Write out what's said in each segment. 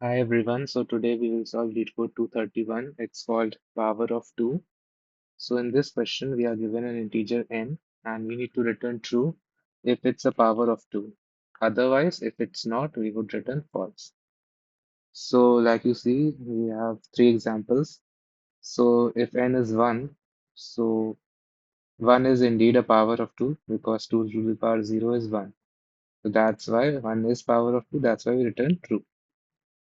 Hi everyone, so today we will solve LeetCode 231. It's called power of 2. So in this question, we are given an integer n and we need to return true if it's a power of 2. Otherwise, if it's not, we would return false. So like you see, we have three examples. So if n is 1, so 1 is indeed a power of 2 because 2 to the power 0 is 1. So that's why 1 is power of 2, that's why we return true.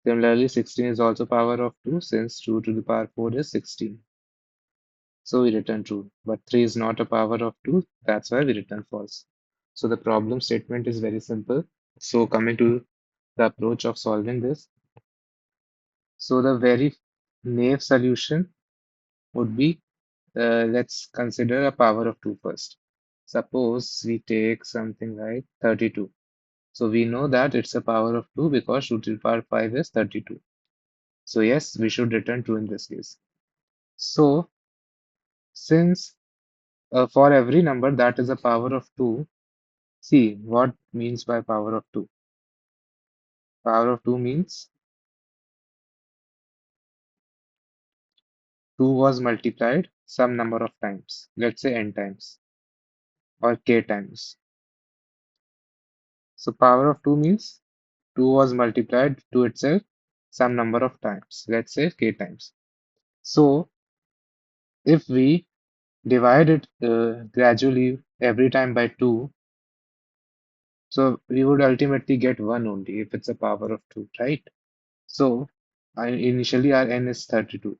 Similarly, 16 is also power of 2 since 2 to the power 4 is 16. So we return true. But 3 is not a power of 2. That's why we return false. So the problem statement is very simple. So coming to the approach of solving this. So the very naive solution would be let's consider a power of 2 first. Suppose we take something like 32. So we know that it's a power of 2 because 2 to the power 5 is 32. So yes, we should return true in this case. So since for every number that is a power of 2, see what means by power of 2. Power of 2 means 2 was multiplied some number of times, let's say n times or k times. So power of 2 means 2 was multiplied to itself some number of times, let's say k times. So if we divide it gradually every time by 2, so we would ultimately get 1 only if it's a power of 2, right? So initially our n is 32.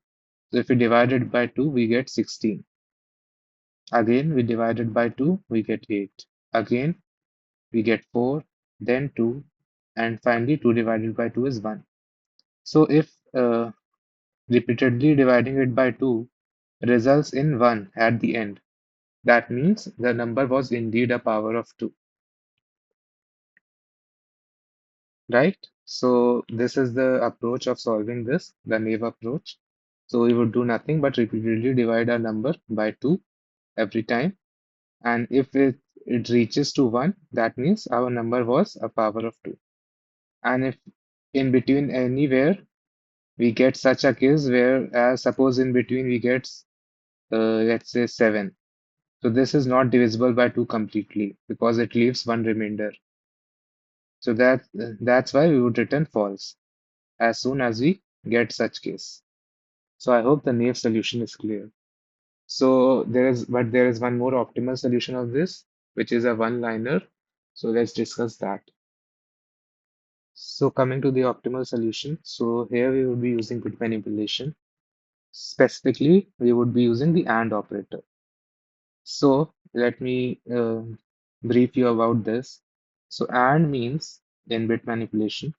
So if we divide it by 2, we get 16. Again, we divide it by 2, we get 8. Again, we get 4, then 2, and finally 2 divided by 2 is 1. So if repeatedly dividing it by 2 results in 1 at the end, that means the number was indeed a power of 2, right? So this is the approach of solving this, the naive approach. So we would do nothing but repeatedly divide our number by 2 every time. And if it reaches to 1, that means our number was a power of 2. And if in between anywhere we get such a case where, suppose in between we get, let's say 7. So this is not divisible by 2 completely because it leaves one remainder. So that's why we would return false as soon as we get such case. So I hope the naive solution is clear. So there is one more optimal solution of this, which is a one-liner. So let's discuss that. So coming to the optimal solution, so here we would be using bit manipulation. Specifically, we would be using the AND operator. So let me brief you about this. So AND means in bit manipulation,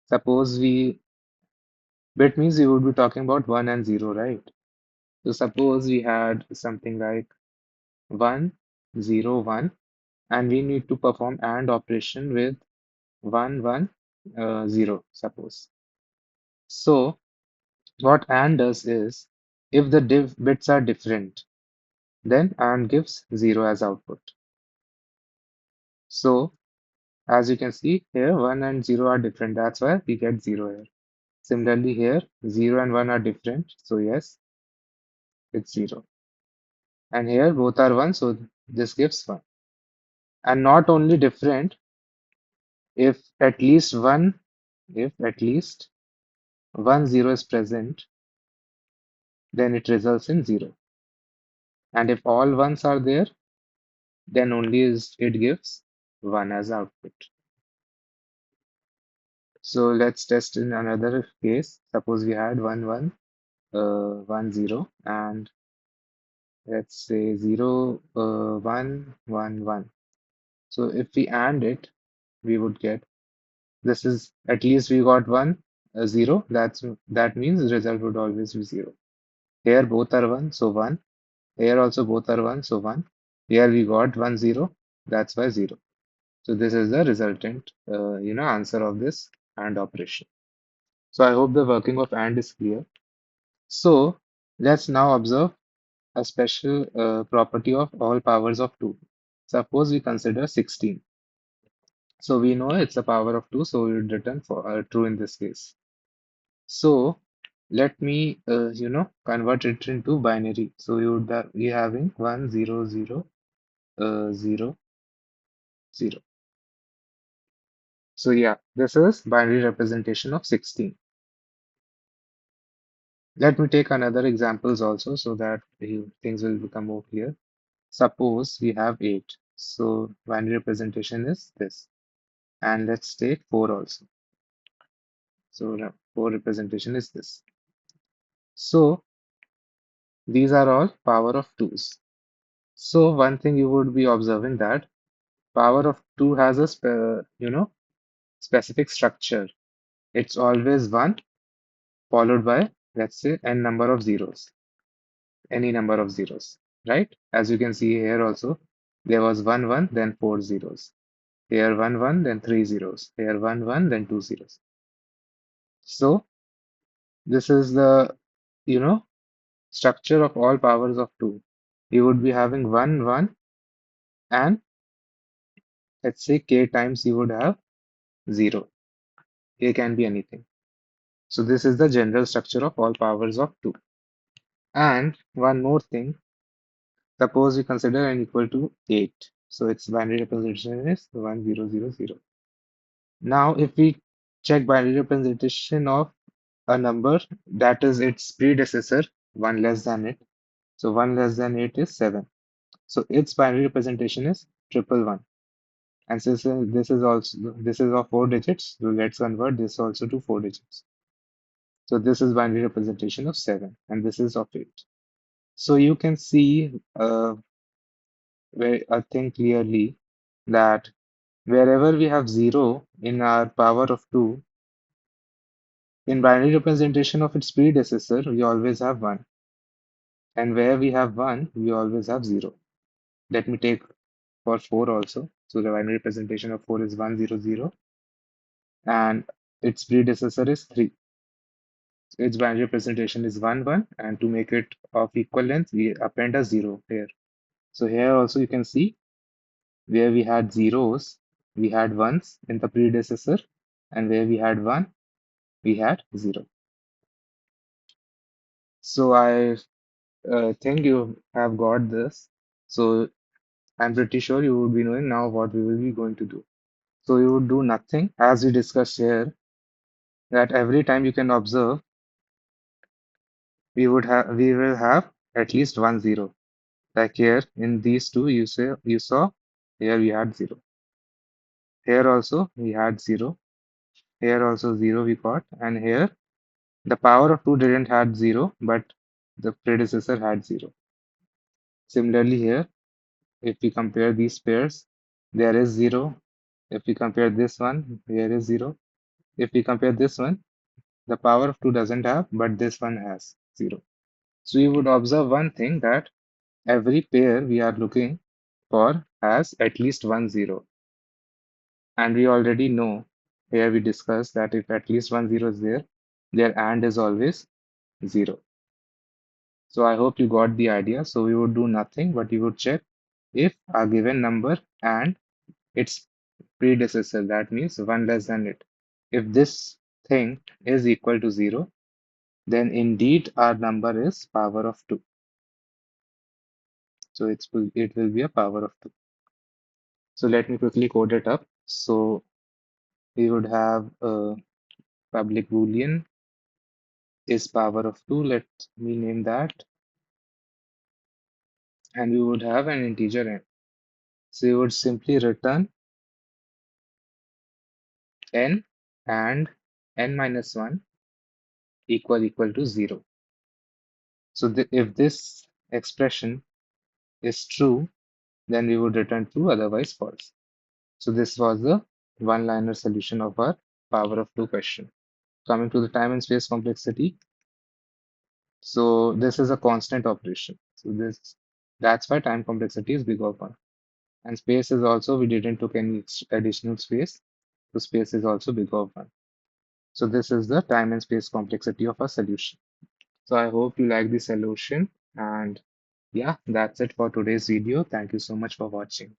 suppose bit means we would be talking about 1 and 0, right? So suppose we had something like 1, 0, 1, and we need to perform AND operation with 1, 1, 0, suppose. So what AND does is, if the div bits are different, then AND gives 0 as output. So, as you can see here, 1 and 0 are different. That's why we get 0 here. Similarly here, 0 and 1 are different. So yes, it's 0. And here both are 1, so this gives 1. And not only different, if at least one, if at least 1 0 is present, then it results in 0. And if all ones are there, then only it gives 1 as output. So let's test in another case. Suppose we had 1 1 1 0 and let's say 0 1 1 1. So if we AND it, we would get, this is, at least we got 1 0. That means the result would always be 0. Here both are 1, so 1. Here also both are 1, so 1. Here we got 1 0. That's why 0. So this is the resultant, answer of this AND operation. So I hope the working of AND is clear. So let's now observe a special property of all powers of 2. Suppose we consider 16. So we know it's a power of 2, so we would return for true in this case. So let me, convert it into binary. So you would be having 1, 0, 0, 0, 0. So yeah, this is binary representation of 16. Let me take another examples also so that things will become more clear. Suppose we have 8. So binary representation is this. And let's take 4 also. So the 4 representation is this. So these are all power of 2's. So one thing you would be observing that power of 2 has a specific structure. It's always 1 followed by, let's say, n number of zeros, any number of zeros, right? As you can see here also, there was 1 1, then 4 zeros. Here 1 1, then 3 zeros. Here 1 1, then 2 zeros. So this is the, you know, structure of all powers of 2. You would be having 1 1, and let's say k times you would have 0. K can be anything. So this is the general structure of all powers of 2. And one more thing, suppose we consider n equal to 8. So its binary representation is 1 0 0 0. Now if we check binary representation of a number that is its predecessor, 1 less than it. So 1 less than 8 is 7. So its binary representation is triple 1. And since this is of 4 digits, so let's convert this also to 4 digits. So this is binary representation of 7, and this is of 8. So you can see a thing clearly that wherever we have 0 in our power of 2, in binary representation of its predecessor, we always have 1. And where we have 1, we always have 0. Let me take for 4 also. So the binary representation of 4 is 1 0 0, and its predecessor is 3. So its binary representation is 1 1, and to make it of equal length, we append a 0 here. So here also you can see where we had zeros, we had ones in the predecessor, and where we had 1, we had 0. So I think you have got this. So I'm pretty sure you would be knowing now what we will be going to do. So you would do nothing as we discussed here, that every time you can observe, we will have at least 1 0. Like here in these two, you saw here we had 0. Here also we had 0. Here also 0 we got, and here the power of 2 didn't had 0, but the predecessor had 0. Similarly here, if we compare these pairs, there is 0. If we compare this one, here is 0. If we compare this one, the power of 2 doesn't have, but this one has 0. So you would observe one thing, that every pair we are looking for has at least 1 0. And we already know, here we discussed that if at least 1 0 is there, their AND is always 0. So I hope you got the idea. So we would do nothing, but we would check if a given number and its predecessor, that means 1 less than it. If this thing is equal to 0, then indeed our number is power of 2. So it will be a power of 2. So let me quickly code it up. So we would have a public boolean is power of 2. Let me name that. And we would have an integer n. So you would simply return n and n minus 1 equal to 0. So if this expression is true, then we would return true, otherwise false. So this was the one-liner solution of our power of 2 question. Coming to the time and space complexity. So this is a constant operation. So that's why time complexity is big of 1. And space is also, we didn't took any additional space. So space is also big of 1. So this is the time and space complexity of our solution. So I hope you like the solution, and yeah, that's it for today's video. Thank you so much for watching.